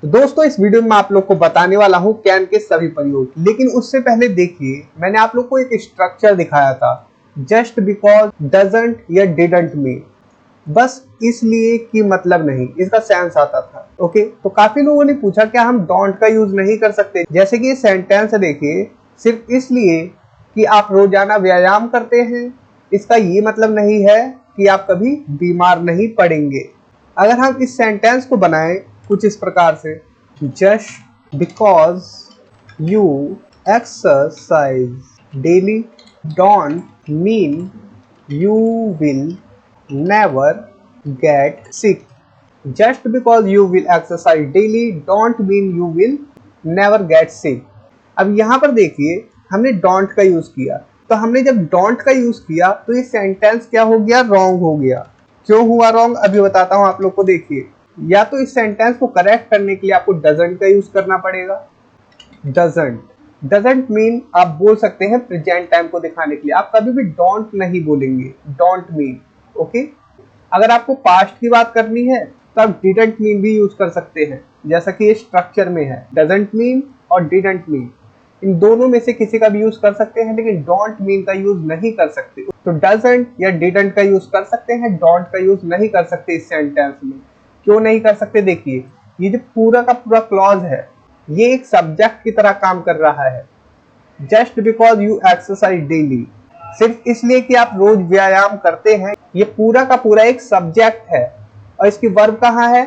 तो दोस्तों इस वीडियो में मैं आप लोग को बताने वाला हूँ कैन के सभी प्रयोग। लेकिन उससे पहले देखिए, मैंने आप लोग को एक स्ट्रक्चर दिखाया था, जस्ट बिकॉज, डजंट या डिडंट मीन, बस इसलिए कि मतलब नहीं, इसका सेंस आता था। ओके, तो काफी लोगों ने पूछा क्या हम डोंट का यूज नहीं कर सकते। जैसे कि ये सेंटेंस है, देखिए, सिर्फ इसलिए कि आप रोजाना व्यायाम करते हैं, इसका ये मतलब नहीं है कि आप कभी बीमार नहीं पड़ेंगे। अगर हम इस सेंटेंस को बनाएं कुछ इस प्रकार से, just because you exercise daily don't mean you will never get sick. Just because you will exercise daily don't mean you will never get sick. अब यहाँ पर देखिए, हमने डोंट का यूज किया, तो हमने जब डोंट का यूज किया तो ये सेंटेंस क्या हो गया, रॉन्ग हो गया। क्यों हुआ रॉन्ग, अभी बताता हूँ आप लोग को। देखिए, या तो इस सेंटेंस को करेक्ट करने के लिए आपको डजंट का यूज करना पड़ेगा। डजंट मीन आप बोल सकते हैं प्रेजेंट टाइम को दिखाने के लिए, आप कभी भी डोंट नहीं बोलेंगे, डोंट मीन। ओके, अगर आपको पास्ट की बात करनी है तो आप डिडंट मीन भी यूज कर सकते हैं, जैसा कि ये स्ट्रक्चर में है। डजंट मीन और डिडंट मीन, इन दोनों में से किसी का भी यूज कर सकते हैं, लेकिन डोंट मीन का यूज नहीं कर सकते। तो डजंट या डिडंट का यूज कर सकते हैं, डोंट का यूज नहीं कर सकते इस सेंटेंस में। क्यों नहीं कर सकते, देखिए, ये जो पूरा का पूरा क्लॉज है, ये एक सब्जेक्ट की तरह काम कर रहा है। Just because you exercise daily, सिर्फ इसलिए कि आप रोज व्यायाम करते हैं, ये पूरा का पूरा एक सब्जेक्ट है। और इसकी वर्ब कहाँ है,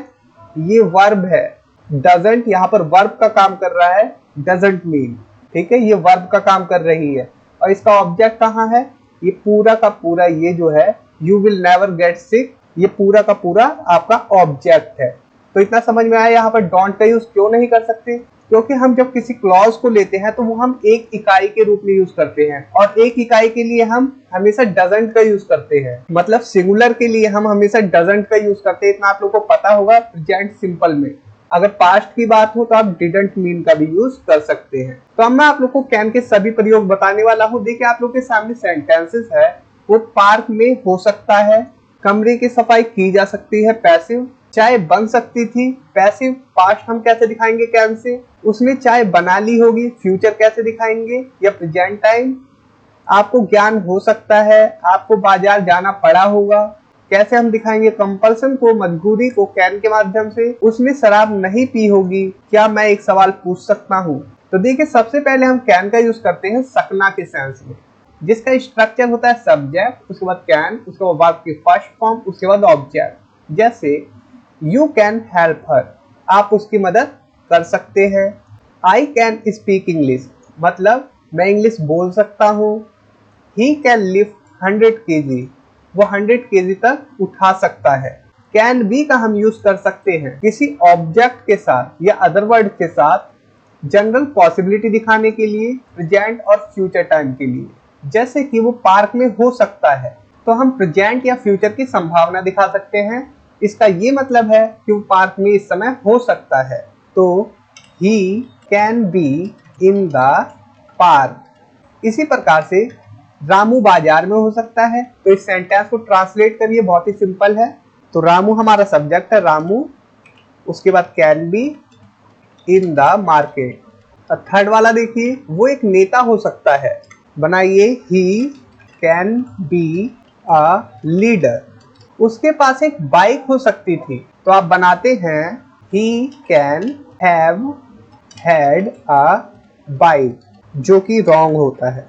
ये वर्ब है। डजंट यहाँ पर वर्ब का काम कर रहा है, डजंट मीन। ठीक है, ये वर्ब का काम कर रही है। और इसका ऑब्जेक्ट कहाँ है, ये पूरा का पूरा, ये जो है you will never get sick, ये पूरा का पूरा आपका ऑब्जेक्ट है। तो इतना समझ में आया यहाँ पर डोंट का यूज क्यों नहीं कर सकते। क्योंकि हम जब किसी क्लॉज को लेते हैं तो वो हम एक इकाई के रूप में यूज करते हैं, और एक इकाई के लिए हम हमेशा डजंट का यूज करते हैं। मतलब सिंगुलर के लिए हम हमेशा डजंट का यूज करते हैं, इतना आप लोगों को पता होगा प्रेजेंट सिंपल में। अगर पास्ट की बात हो तो आप डिडंट मीन का भी यूज कर सकते हैं। तो अब मैं आप लोग को कैन के सभी प्रयोग बताने वाला हूँ। देखिए, आप लोग के सामने सेंटेंसेस है, वो पार्क में हो सकता है, कमरे की सफाई की जा सकती है, पैसिव, चाय बन सकती थी, पैसिव, पास्ट हम कैसे दिखाएंगे कैन से, उसने चाय बना ली होगी, फ्यूचर कैसे दिखाएंगे, या प्रेजेंट टाइम। आपको ज्ञान हो सकता है, आपको बाजार जाना पड़ा होगा, कैसे हम दिखाएंगे, कंपल्सन को, मजबूरी को, कैन के माध्यम से। उसने शराब नहीं पी होगी, क्या मैं एक सवाल पूछ सकता हूँ। तो देखिए, सबसे पहले हम कैन का यूज करते हैं सकना के सेंस में, जिसका स्ट्रक्चर होता है सब्जेक्ट, उसके बाद कैन, उसके बाद वर्ब की फर्स्ट फॉर्म, उसके बाद ऑब्जेक्ट। जैसे यू कैन हेल्प हर, आप उसकी मदद कर सकते हैं। आई कैन स्पीक इंग्लिश, मतलब मैं इंग्लिश बोल सकता हूँ। ही कैन लिफ्ट 100 kg, वो 100 kg तक उठा सकता है। कैन बी का हम यूज कर सकते हैं किसी ऑब्जेक्ट के साथ या अदर वर्ड के साथ, जनरल पॉसिबिलिटी दिखाने के लिए, प्रेजेंट और फ्यूचर टाइम के लिए। जैसे कि वो पार्क में हो सकता है, तो हम प्रेजेंट या फ्यूचर की संभावना दिखा सकते हैं। इसका ये मतलब है कि वो पार्क में इस समय हो सकता है। तो he can be in the park. इसी प्रकार से रामू बाजार में हो सकता है, तो इस सेंटेंस को ट्रांसलेट करिए, बहुत ही सिंपल है। तो रामू हमारा सब्जेक्ट है, रामू, उसके बाद can be in the market. Third वाला देखिए, वो एक नेता हो सकता है, बनाइए, he can be a leader. उसके पास एक बाइक हो सकती थी, तो आप बनाते हैं he can have had a bike, जो कि रॉन्ग होता है।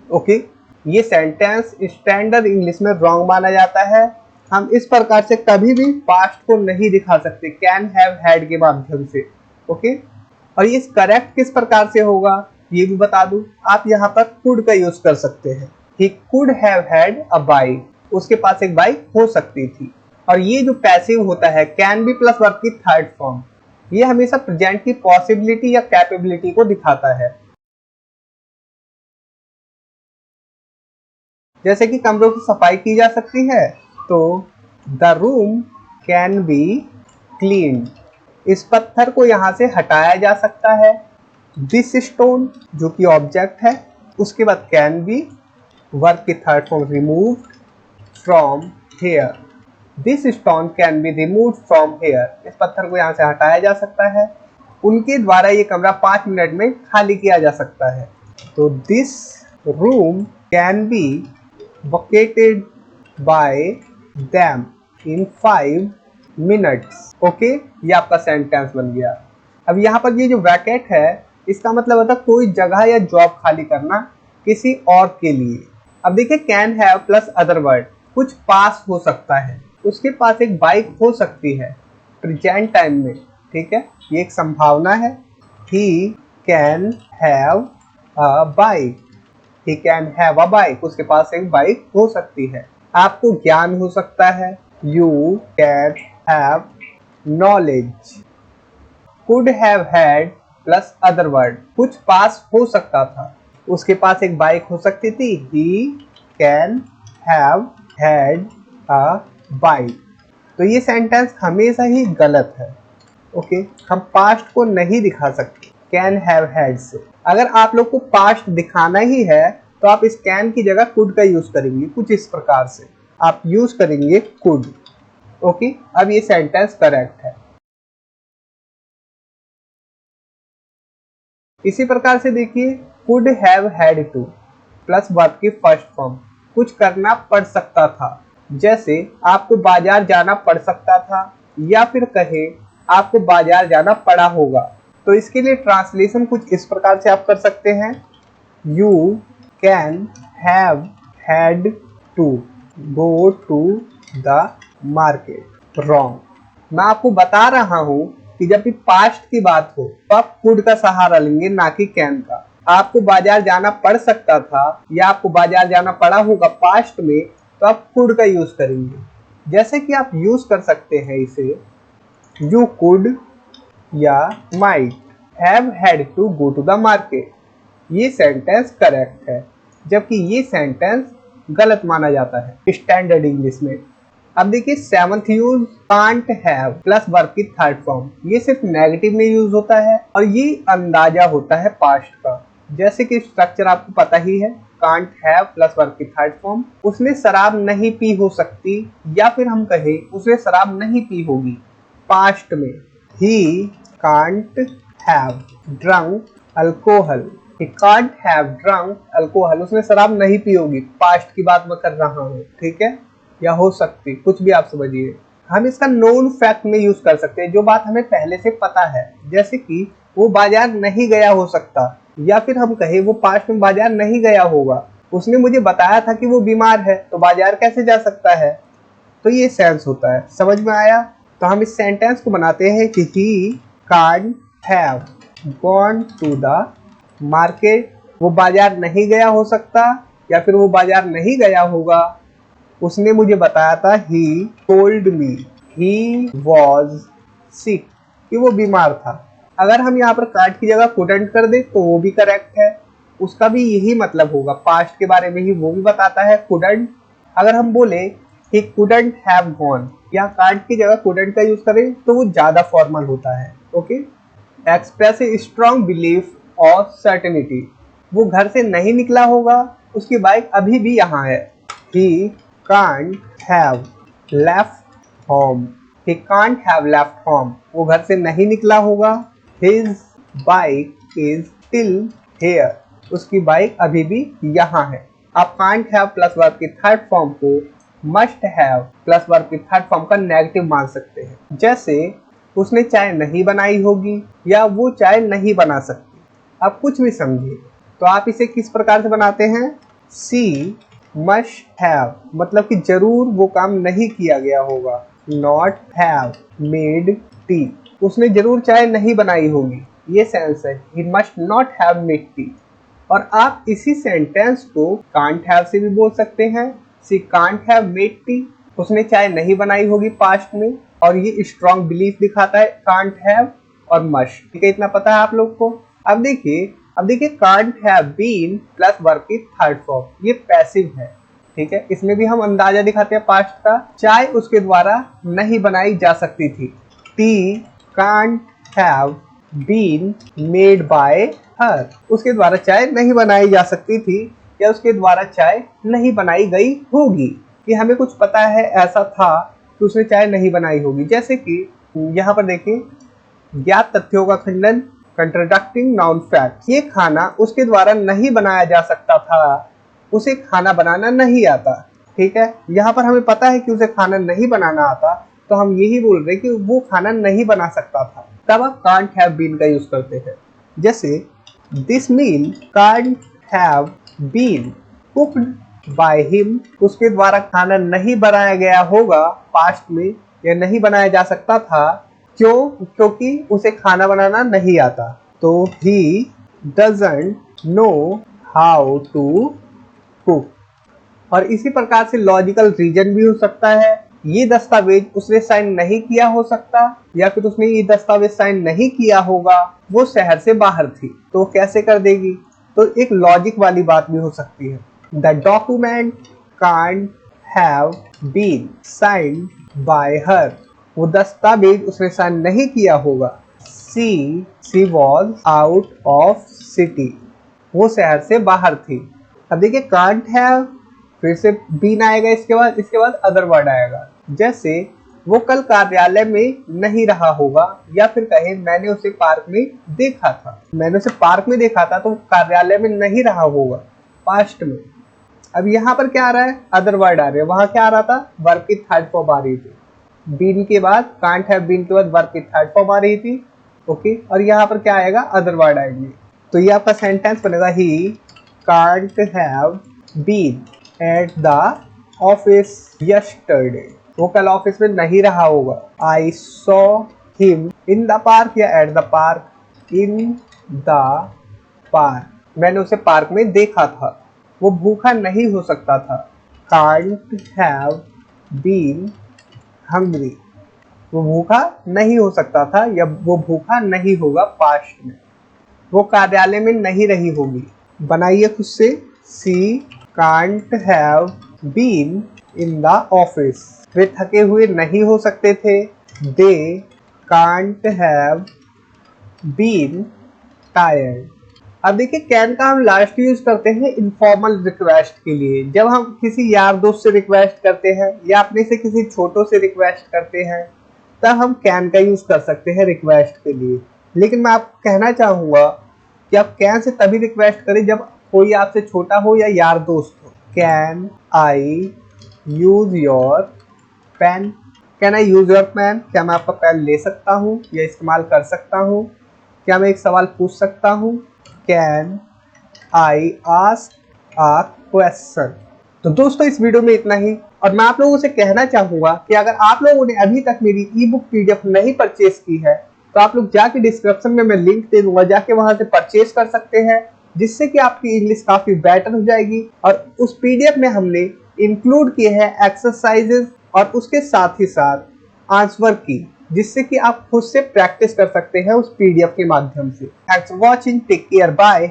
ओके, ये सेंटेंस स्टैंडर्ड इंग्लिश में रॉन्ग माना जाता है। हम इस प्रकार से कभी भी पास्ट को नहीं दिखा सकते कैन हैव हैड के माध्यम से। ओके, और ये करेक्ट किस प्रकार से होगा ये भी बता दूं, आप यहाँ पर कुड का यूज कर सकते हैं। He could have had a bike, उसके पास एक बाइक हो सकती थी। और ये जो पैसिव होता है, कैन बी प्लस वर्ब की थर्ड फॉर्म, ये हमेशा प्रेजेंट की पॉसिबिलिटी या कैपेबिलिटी को दिखाता है। जैसे कि कमरों की सफाई की जा सकती है, तो the room can B cleaned, इस पत्थर को यहाँ से हटाया जा सकता है। दिस स्टोन, जो कि ऑब्जेक्ट है, उसके बाद कैन बी, वर्ब की third form, removed from here, this stone can be remove from here, इस पत्थर को यहाँ से हटाया जा सकता है। उनके द्वारा ये कमरा 5 मिनट में खाली किया जा सकता है। तो this room can be vacated by them in 5 minutes. Okay, ये आपका सेंटेंस बन गया। अब यहाँ पर ये जो वैकेट है इसका मतलब होता है कोई जगह या जॉब खाली करना किसी और के लिए। अब देखिए can have plus other word, कुछ पास हो सकता है, उसके पास एक बाइक हो सकती है प्रेजेंट टाइम में, ठीक है, ये एक संभावना है। He can have a bike, he can have a bike, उसके पास एक बाइक हो सकती है। आपको ज्ञान हो सकता है, you can have knowledge. Could have had plus other word, कुछ पास हो सकता था, उसके पास एक बाइक हो सकती थी। He can have had a bike. तो ये सेंटेंस हमेशा ही गलत है। ओके, हम पास्ट को नहीं दिखा सकते कैन हैव हैड से। अगर आप लोग को पास्ट दिखाना ही है तो आप इस कैन की जगह कुड का यूज करेंगे। कुछ इस प्रकार से आप यूज करेंगे कुड। ओके, अब ये सेंटेंस करेक्ट है। इसी प्रकार से देखिए could have had two plus verb की फर्स्ट फॉर्म, कुछ करना पड़ सकता था। जैसे आपको बाजार जाना पड़ सकता था, या फिर कहे आपको बाजार जाना पड़ा होगा। तो इसके लिए ट्रांसलेशन कुछ इस प्रकार से आप कर सकते हैं, you can have had to go to the market. Wrong. मैं आपको बता रहा हूं कि जब भी पास्ट की बात हो तो आप कुड का सहारा लेंगे, ना कि कैन का। आपको बाजार जाना पड़ सकता था या आपको बाजार जाना पड़ा होगा पास्ट में, तो आप कुड का यूज करेंगे। जैसे कि आप यूज कर सकते हैं इसे, यू कुड या might have had to go to the market. ये सेंटेंस करेक्ट है, जबकि ये सेंटेंस गलत माना जाता है स्टैंडर्ड इंग्लिश में। अब देखिए seventh use can't have plus verb की थर्ड फॉर्म, ये सिर्फ नेगेटिव में यूज होता है और ये अंदाजा होता है पास्ट का। जैसे कि स्ट्रक्चर आपको पता ही है, कांट हैव प्लस वर्ब की थर्ड फॉर्म, उसने शराब नहीं पी हो सकती, या फिर हम कहे उसने शराब नहीं पी होगी पास्ट में। ही can't have drunk alcohol, he can't have drunk alcohol, उसने शराब नहीं पी होगी, पास्ट की बात मैं कर रहा हूँ, ठीक है, या हो सकती, कुछ भी आप समझिए। हम इसका नोन फैक्ट में यूज कर सकते हैं, जो बात हमें पहले से पता है। जैसे कि वो बाजार नहीं गया हो सकता, या फिर हम कहे वो पास्ट में बाजार नहीं गया होगा, उसने मुझे बताया था कि वो बीमार है, तो बाजार कैसे जा सकता है। तो ये सेंस होता है, समझ में आया। तो हम इस सेंटेंस को बनाते हैं कि he can't have gone to the market, वो बाजार नहीं गया हो सकता या फिर वो बाजार नहीं गया होगा, उसने मुझे बताया था। He told me he was sick, कि वो बीमार था। अगर हम यहाँ पर कांट की जगह कुडंट कर दे तो वो भी करेक्ट है, उसका भी यही मतलब होगा, पास्ट के बारे में ही वो भी बताता है कुडंट। अगर हम बोले ही कुडंट हैव गॉन, यहाँ कांट की जगह कुडंट का यूज करें तो वो ज्यादा फॉर्मल होता है। Okay, express a strong belief और सर्टेनिटी, वो घर से नहीं निकला होगा, उसकी बाइक अभी भी यहाँ है। ही can't have left home, he can't have left home, वो घर से नहीं निकला होगा। his bike is still here, उसकी बाइक अभी भी यहाँ है। आप can't have प्लस वर्ब की थर्ड फॉर्म को must have प्लस वर्ब की थर्ड फॉर्म का नेगेटिव मान सकते हैं। जैसे उसने चाय नहीं बनाई होगी, या वो चाय नहीं बना सकती। आप कुछ भी समझिए। तो आप इसे किस प्रकार से बनाते हैं, सी मस्ट हैव, मतलब कि जरूर वो काम नहीं किया गया होगा। नॉट हैव मेड टी, उसने जरूर चाय नहीं बनाई होगी, ये सेंस है। He must not have made tea. और आप इसी सेंटेंस को कांट हैव से भी बोल सकते हैं, सी कांट हैव मेड टी, उसने चाय नहीं बनाई होगी पास्ट में, और ये स्ट्रॉन्ग बिलीफ दिखाता है कांट हैव और मस्ट। ठीक है, इतना पता है आप लोग को। अब देखिए can't have been plus verb की थर्ड फॉर्म, ये पैसिव है। ठीक है, इसमें भी हम अंदाजा दिखाते हैं पास्ट का। चाय उसके द्वारा नहीं बनाई जा सकती थी। Tea can't have been made by her, उसके द्वारा चाय नहीं बनाई जा सकती थी, या उसके द्वारा चाय नहीं बनाई गई होगी। कि हमें कुछ पता है ऐसा था कि उसने चाय नहीं बनाई होगी। जैसे कि यहाँ पर देखिए, ज्ञात तथ्यों का खंडन, कंट्राडिक्टिंग नाउन फैक्ट। ये खाना उसके द्वारा नहीं बनाया जा सकता था, उसे खाना बनाना नहीं आता। ठीक है, यहाँ पर हमें पता है कि उसे खाना नहीं बनाना आता, तो हम यही बोल रहे हैं कि वो खाना नहीं बना सकता था। तब आप कांट हैव बीन का यूज करते हैं। जैसे this meal can't have been cooked by him, उसके द्वारा खाना नहीं बनाया गया होगा पास्ट में, या नहीं बनाया जा सकता था। क्यों? क्योंकि उसे खाना बनाना नहीं आता। तो he doesn't know how to cook. और इसी प्रकार से लॉजिकल रीजन भी हो सकता है, ये दस्तावेज उसने साइन नहीं किया हो सकता, या फिर उसने ये दस्तावेज साइन नहीं किया होगा, वो शहर से बाहर थी, तो कैसे कर देगी। तो एक लॉजिक वाली बात भी हो सकती है। The document can't have been signed by her, वो दस्तावेज उसने साइन नहीं किया होगा। She was out of city, वो शहर से बाहर थी। अब देखिए, कांट हैव, फिर से बीन आएगा, इसके बाद अदर वर्ड आएगा। जैसे वो कल कार्यालय में नहीं रहा होगा, या फिर कहे मैंने उसे पार्क में देखा था। मैंने उसे पार्क में देखा था, तो कार्यालय में नहीं रहा होगा पास्ट में। अब यहाँ पर क्या आ रहा है? अदर वर्ड आ रहे हैं। वहां क्या आ रहा था? वर्ब की थर्ड फॉर्म आ रही थी। बीन के बाद, कांट हैव बीन के बाद वर्ब की थर्ड फॉर्म आ रही थी। ओके, और यहाँ पर क्या आएगा? अदर वर्ड आएंगे। तो ये आपका सेंटेंस बनेगा, he can't have been at the office yesterday, वो कल ऑफिस में नहीं रहा होगा। I saw him in the park, या at the park, in the park, मैंने उसे पार्क में देखा था। वो भूखा नहीं हो सकता था। कांट हैव बीन हंग्री, वो भूखा नहीं हो सकता था, या वो भूखा नहीं होगा पास्ट में। वो कार्यालय में नहीं रही होगी। बनाइए खुद से। She can't have been in the office, वे थके हुए नहीं हो सकते थे। They can't have been tired. अब देखिए, कैन का हम लास्ट यूज करते हैं इनफॉर्मल रिक्वेस्ट के लिए। जब हम किसी यार दोस्त से रिक्वेस्ट करते हैं, या अपने से किसी छोटों से रिक्वेस्ट करते हैं, तब हम कैन का यूज कर सकते हैं रिक्वेस्ट के लिए। लेकिन मैं आपको कहना चाहूंगा कि आप कैन से तभी रिक्वेस्ट करें जब कोई आपसे छोटा हो या यार दोस्त हो। Can I use your pen, can I use your pen, क्या मैं आपका पेन ले सकता हूँ या इस्तेमाल कर सकता हूँ? क्या मैं एक सवाल पूछ सकता हूँ? Can I ask a question. तो दोस्तों, इस वीडियो में इतना ही। और मैं आप लोगों से कहना चाहूंगा कि अगर आप लोगों ने अभी तक मेरी ई बुक PDF नहीं परचेज की है, तो आप लोग जाके डिस्क्रिप्शन में मैं लिंक दे दूंगा, जाके वहां से परचेज कर सकते हैं, जिससे कि आपकी इंग्लिश काफी बेटर हो जाएगी। और उस PDF में हमने इंक्लूड किए हैं एक्सरसाइजेज, और उसके साथ ही साथ आंसर की, जिससे कि आप खुद से प्रैक्टिस कर सकते हैं उस PDF के माध्यम से। Thanks for watching, take care, bye.